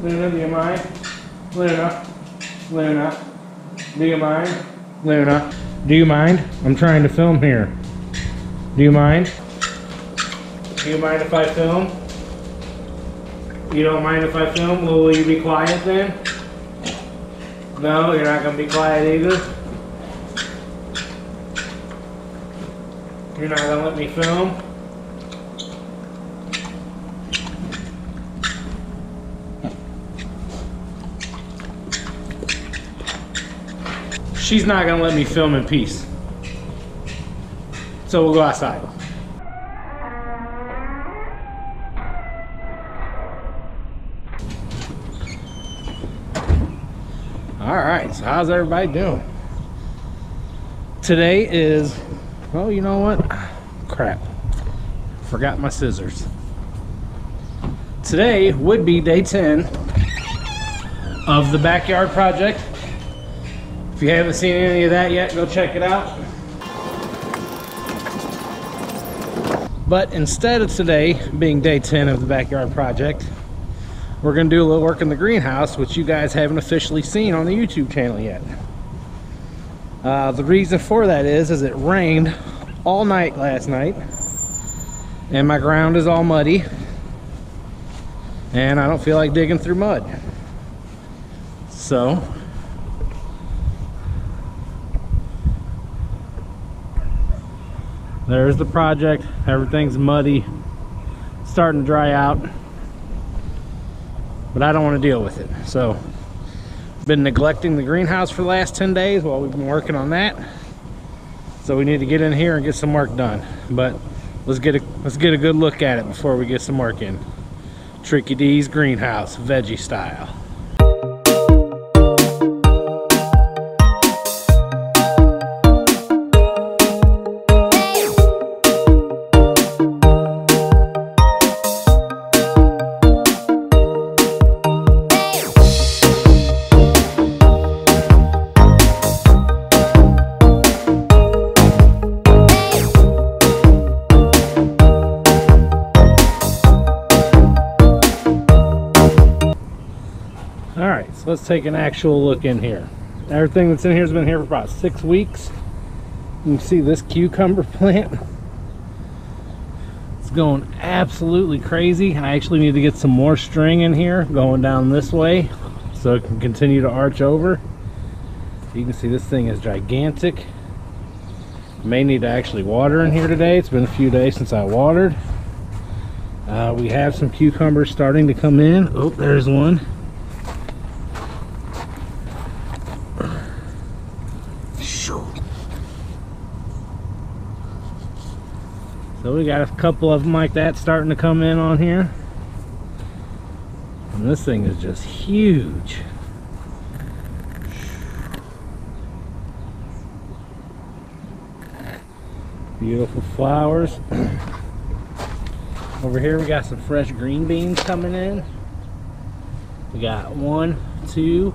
Luna, do you mind? Luna, Luna, do you mind? Luna, do you mind? I'm trying to film here. Do you mind? Do you mind if I film? You don't mind if I film? Well, will you be quiet then? No, you're not going to be quiet either? You're not going to let me film? She's not going to let me film in peace. So we'll go outside. Alright, so how's everybody doing? Today is, well, you know what? Crap. Forgot my scissors. Today would be day 10 of the backyard project. If you haven't seen any of that yet, go check it out. But instead of today being day 10 of the backyard project, we're going to do a little work in the greenhouse, which you guys haven't officially seen on the YouTube channel yet. The reason for that is it rained all night last night, and my ground is all muddy, and I don't feel like digging through mud. So there's the project. Everything's muddy, starting to dry out, but I don't want to deal with it. So been neglecting the greenhouse for the last 10 days while we've been working on that. So we need to get in here and get some work done. But let's get a good look at it before we get some work in. Tricky D's greenhouse, veggie style. Alright, so let's take an actual look in here. Everything that's in here has been here for about 6 weeks. You can see this cucumber plant. It's going absolutely crazy. I actually need to get some more string in here going down this way so it can continue to arch over. You can see this thing is gigantic. May need to actually water in here today. It's been a few days since I watered. We have some cucumbers starting to come in. Oh, there's one. So we got a couple of them like that starting to come in on here. And this thing is just huge. Beautiful flowers. Over here we got some fresh green beans coming in. We got 1, 2,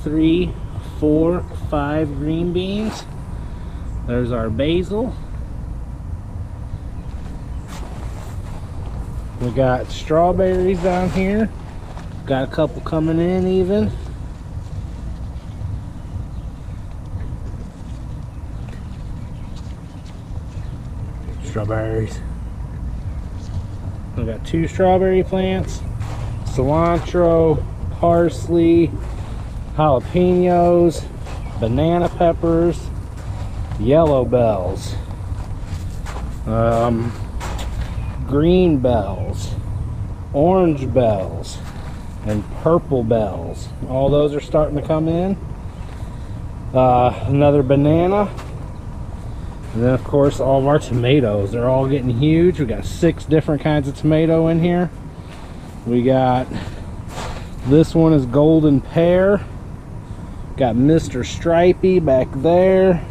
3, 4, 5 green beans. There's our basil. We got strawberries down here. Got a couple coming in even. Strawberries. We got 2 strawberry plants, cilantro, parsley, jalapenos, banana peppers, yellow bells, green bells, orange bells, and purple bells. All those are starting to come in. Another banana, and then of course all of our tomatoes. They're all getting huge. We got 6 different kinds of tomato in here. We got, this one is golden pear. Got Mr. Stripey back there.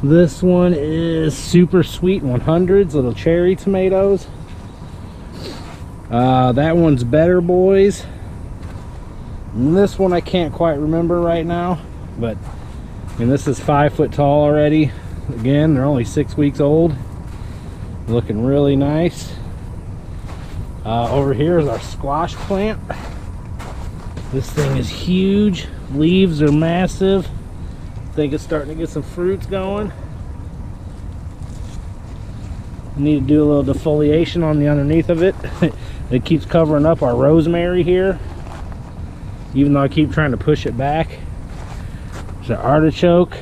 This one is super sweet 100s, little cherry tomatoes. That one's Better Boys. And this one I can't quite remember right now, but and this is 5 foot tall already. Again, they're only 6 weeks old. Looking really nice. Over here is our squash plant. This thing is huge. Leaves are massive. I think it's starting to get some fruits going. I need to do a little defoliation on the underneath of it. It keeps covering up our rosemary here, even though I keep trying to push it back. There's an artichoke.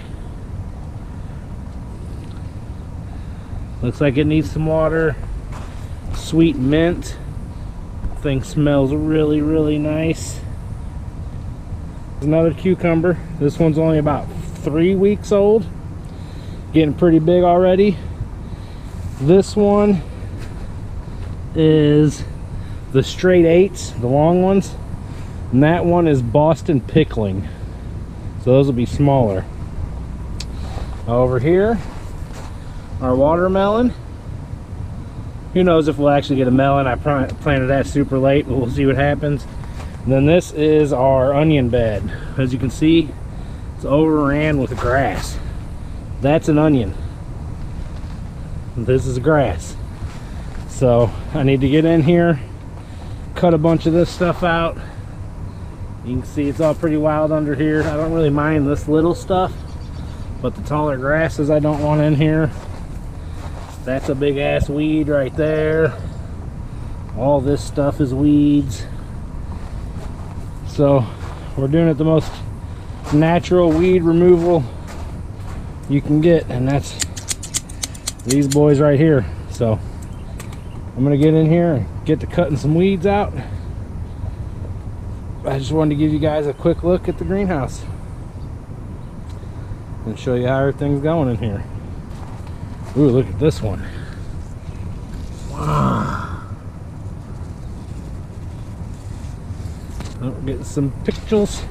Looks like it needs some water. Sweet mint. Thing smells really, really nice. There's another cucumber. This one's only about 3 weeks old. Getting pretty big already. This one is the straight 8s, the long ones. And that one is Boston pickling. So those will be smaller. Over here, our watermelon. Who knows if we'll actually get a melon. I planted that super late, but we'll see what happens. And then this is our onion bed. As you can see, it's overran with grass. That's an onion. This is grass. So I need to get in here, cut a bunch of this stuff out. You can see it's all pretty wild under here. I don't really mind this little stuff, but the taller grasses I don't want in here. That's a big ass weed right there. All this stuff is weeds. So we're doing it the most natural weed removal you can get, and that's these boys right here. So I'm gonna get in here and get to cutting some weeds out. I just wanted to give you guys a quick look at the greenhouse and show you how everything's going in here. Ooh, look at this one. Wow. Oh, we're getting some pictures.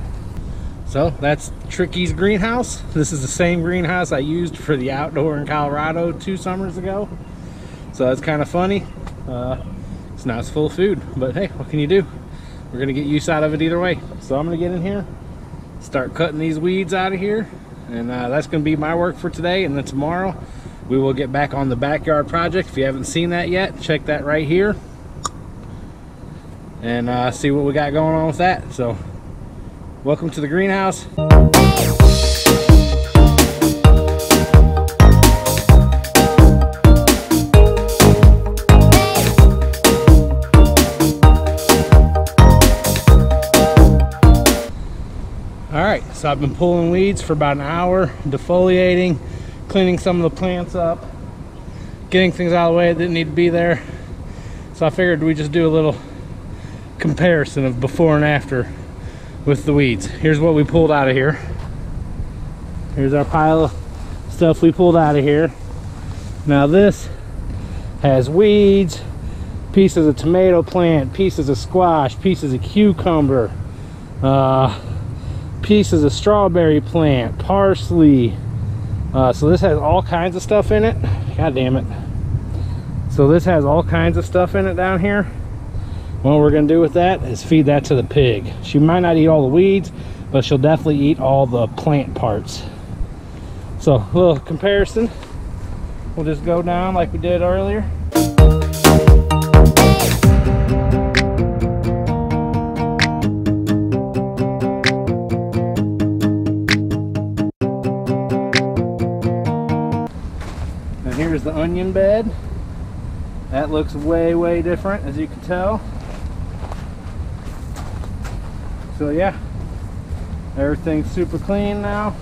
So that's Tricky's greenhouse. This is the same greenhouse I used for the outdoor in Colorado 2 summers ago. So that's kind of funny. It's not as full of food, but hey, what can you do? We're gonna get use out of it either way. So I'm gonna get in here, start cutting these weeds out of here, and that's gonna be my work for today. And then tomorrow we will get back on the backyard project. If you haven't seen that yet, check that right here and see what we got going on with that. So welcome to the greenhouse. Alright, so I've been pulling weeds for about an hour, defoliating, cleaning some of the plants up, getting things out of the way that didn't need to be there. So I figured we'd just do a little comparison of before and after with the weeds. Here's what we pulled out of here. Here's our pile of stuff we pulled out of here. Now this has weeds, pieces of tomato plant, pieces of squash, pieces of cucumber, pieces of strawberry plant, parsley. So this has all kinds of stuff in it. God damn it. So this has all kinds of stuff in it down here. What we're gonna do with that is feed that to the pig. She might not eat all the weeds, but she'll definitely eat all the plant parts. So a little comparison. We'll just go down like we did earlier. And here's the onion bed. That looks way, way different, as you can tell. So yeah, everything's super clean now.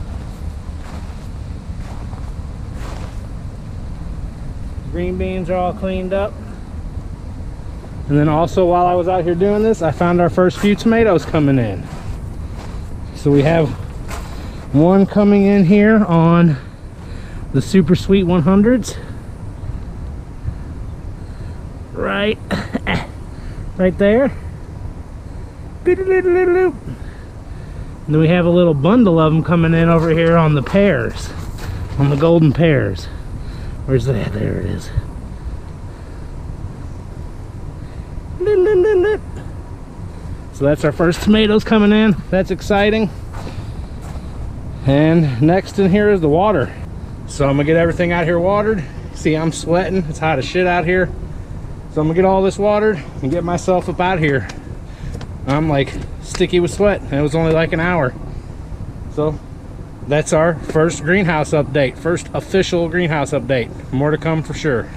Green beans are all cleaned up. And then also while I was out here doing this, I found our first few tomatoes coming in. So we have one coming in here on the super sweet 100s. Right there. And then we have a little bundle of them coming in over here on the pears, on the golden pears. Where's that? There it is. So that's our first tomatoes coming in. That's exciting. And next in here is the water. So I'm gonna get everything out here watered. See, I'm sweating. It's hot as shit out here. So I'm gonna get all this watered and get myself up out here. I'm like sticky with sweat, and it was only like an hour. So that's our first greenhouse update, first official greenhouse update. More to come for sure.